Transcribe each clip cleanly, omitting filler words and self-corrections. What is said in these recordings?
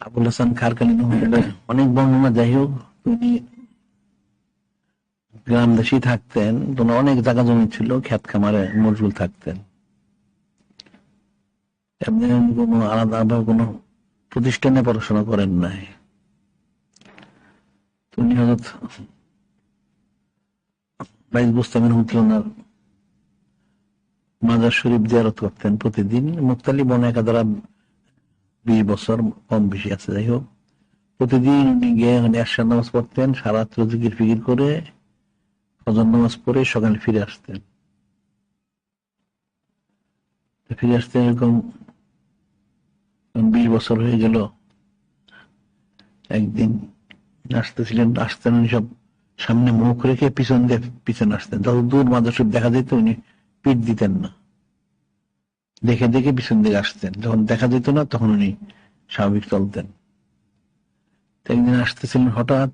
আবুল হাসান খারকানি অনেক বর্ণনা। যাই হোক, তিনি গ্রামদেশি থাকতেন, অনেক জায়গা জমি ছিল, ক্ষেত খামারে মশগুল থাকতেন। এমনি কোনো আলাদা কোনো প্রতিষ্ঠানে পড়াশোনা করেন নাই। তিনি হযরত বাইশ বুস্তামের হুমতুল্লাহর মাজার শরীফ জিয়ারত করতেন প্রতিদিন। মুক্তালি বনে একাধারা 20 বছর কম বেশি আছে। যাই হোক, প্রতিদিন উনি গিয়ে এশার নামাজ পড়তেন, সারা রাত্র জিকির ফিকির করে ফজর নামাজ পড়ে সকালে ফিরে আসতেন। এরকম 20 বছর হয়ে গেল। একদিন আসতেন উনি সব সামনে মুখ রেখে পিছন দিয়ে পিছনে আসতেন। যত দূর মাজার শরীফ দেখা যেত উনি পিঠ দিতেন না, দেখে দেখে পিছন দিকে আসতেন। যখন দেখা যেত না তখন উনি স্বাভাবিক চলতেন। একদিন আসতেছিলেন, হঠাৎ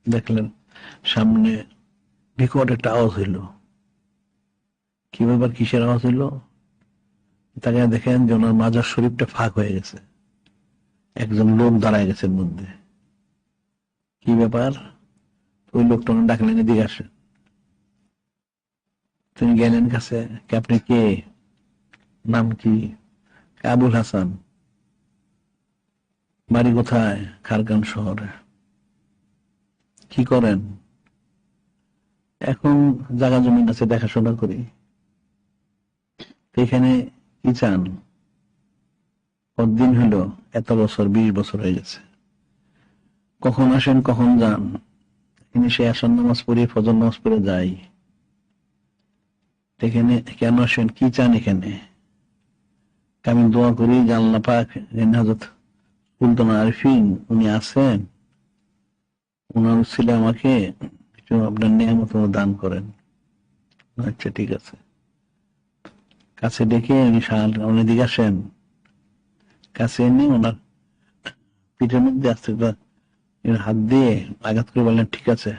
দেখলেন সামনে বিকট একটা আওয়াজ হইল। কি ব্যাপার, কিসের আওয়াজ হইল? তাকে দেখেন যে ওনার মাজার শরীফটা ফাঁক হয়ে গেছে, একজন লোক দাঁড়ায় গেছে এর মধ্যে। কি ব্যাপার? ওই লোকটা ডাকলেন, এদিকে আসে। তিনি গেলেন কাছে। আপনি কে? নাম কি? আবুল হাসান। বাড়ি কোথায়? খারকান শহরে। কি করেন? এখন জায়গা জমিন আছে, দেখাশোনা করি। এখানে কি চান? কতদিন হলো? এত বছর, 20 বছর হয়ে গেছে। কখন আসেন কখন যান? তিনি সে আসর নামাজ পড়ে ফজর নামাজ পড়ে যাই। এখানে কেন আসেন? কি চান এখানে? আমি দোয়া করি যে আল্লাহ পাক হযরত সুলতান আরিফিন উনি আছেন, ওনার ছেলে আমাকে কিছু আপনার নিয়ামত দান করেন। আচ্ছা, ঠিক আছে। কাছে ডেকে উনি দিকে আসেন। কাছে এনে ওনার পিঠের মধ্যে আস্তে হাত দিয়ে আঘাত করে বললেন, ঠিক আছে,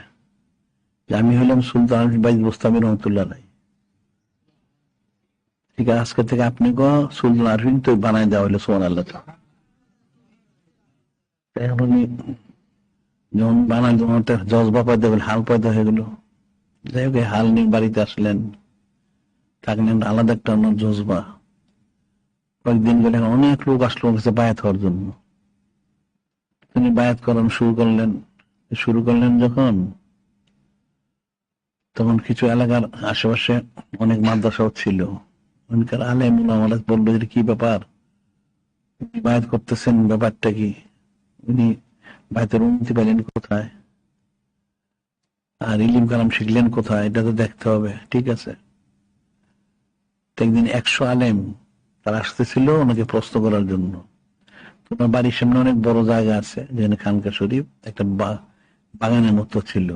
আমি হইলাম সুলতান আরিফিন বাইজ বোস্তামি রহমতুল্লাহ আলাইহি। ঠিক আছে, আজকে থেকে আপনি সুলতান আরিফিন তো বানাই দেওয়া হইলো। সুবহানাল্লাহ। উনি যখন বানাই জজবা পয়দা হল, হাল পয়দা হয়ে গেল। যাই হোক, হাল নিয়ে বাড়িতে আসলেন, থাকলেন আলাদা একটা অন্য জজবা। কয়েকদিন গেলে অনেক লোক আসলো ওর কাছে বায়াত হওয়ার জন্য। তিনি বায়াত করানো শুরু করলেন যখন, তখন কিছু এলাকার আশেপাশে অনেক মাদ্রাসাও ছিল। ওখানকার আলেম ওলামারা বললো, যে কি ব্যাপার, বায়াত করতেছেন, ব্যাপারটা কি? উনি বায়াতের অনুমতি পেলেন কোথায়, আর ইলিম কালাম শিখলেন কোথায়, এটা তো দেখতে হবে। ঠিক আছে। একদিন 100 আলেম তারা আসতেছিল ওনাকে প্রশ্ন করার জন্য। তোমার বাড়ির সামনে অনেক বড় জায়গা আছে, যেখানে খানকা শরীফ একটা বাগানের মতো ছিল।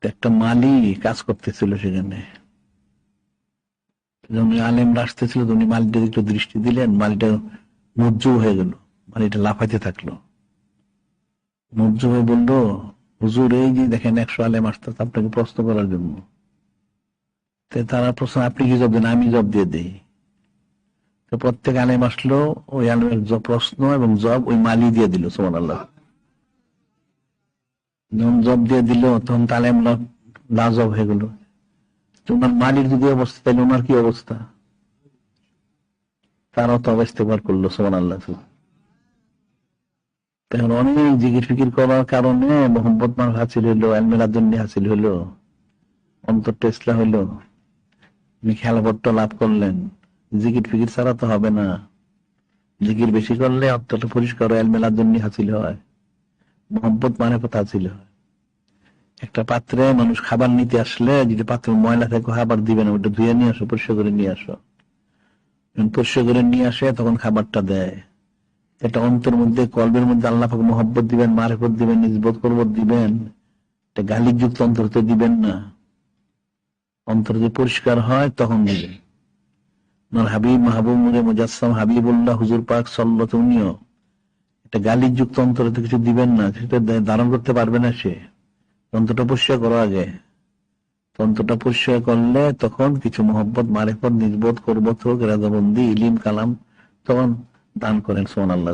একটা মালি কাজ করতেছিল সেখানে। আলেমরা আসতেছিল, উনি মালিটা একটু দৃষ্টি দিলেন, মালিটা মজ্জু হয়ে গেল, মালিটা লাফাইতে থাকলো। মজ্জু হয়ে বললো, হুজুর এই যে দেখেন 100 আলেম আসতেছে আপনাকে প্রশ্ন করার জন্য। তারা প্রশ্ন, আপনি কি জব দেন? আমি জব দিয়ে দেই। তো প্রত্যেক আলেম আসলো, ওই আলেমের প্রশ্ন এবং জব ওই মালি দিয়ে দিল। সুবহানাল্লাহ। যখন জব দিয়ে দিল তখন আলেম লাজব হয়ে গেল। তোমার মালির যদি অবস্থা, তাহলে ওনার কি অবস্থা? তারাও তো ইস্তেগফার করলো। সুবহানাল্লাহ। তখন অনেক জিকির ফিকির করার কারণে মোহাম্মদ মান হাসিল হইলো, এলমেলাদুন্নি হাসিল হইলো, অন্তরটা ইসলাম হইলো, খেলাপট্ট লাভ করলেন। জিকির ফিকির ছাড়া তো হবে না। জিকির বেশি করলে অন্তরটা পরিষ্কার, এলমেলাদুন্নি হাসিল হয়, মোহাম্মদ মারিফত হাসিল হয়। একটা পাত্রে মানুষ খাবার নিতে আসলে, যদি পাত্র ময়লা থাকে খাবার দিবে না, ওটা ধুয়ে নিয়ে আসো, পরিষ্কার করে নিয়ে আসো। পরিষ্কার করে নিয়ে আসে তখন খাবারটা দেয়। এটা অন্তর মধ্যে, কলবের মধ্যে আল্লাহ পাক মহব্বত দিবেন, মারিফত দিবেন, নিজবত করবত দিবেন। এটা গালিক যুক্ত অন্তর তো দিবেন না। অন্তর যদি পরিষ্কার হয় তখন দিবেন। হাবিব মাহবুব মুজাসসাম হাবিবুল্লাহ হুজুর পাক সাল্লাল্লাহু উনিও এটা গালিক যুক্ত অন্তরে তো কিছু দিবেন না, সেটা ধারণ করতে পারবে না সে। অন্তরটা পরিষ্কার করা আগে। অন্তরটা পরিষ্কার করলে তখন কিছু মহব্বত, মারিফত, নিজবত, করবত হোক, রাজাবন্দি, ইলিম কালাম তখন দান করেন। সুবহানাল্লাহ।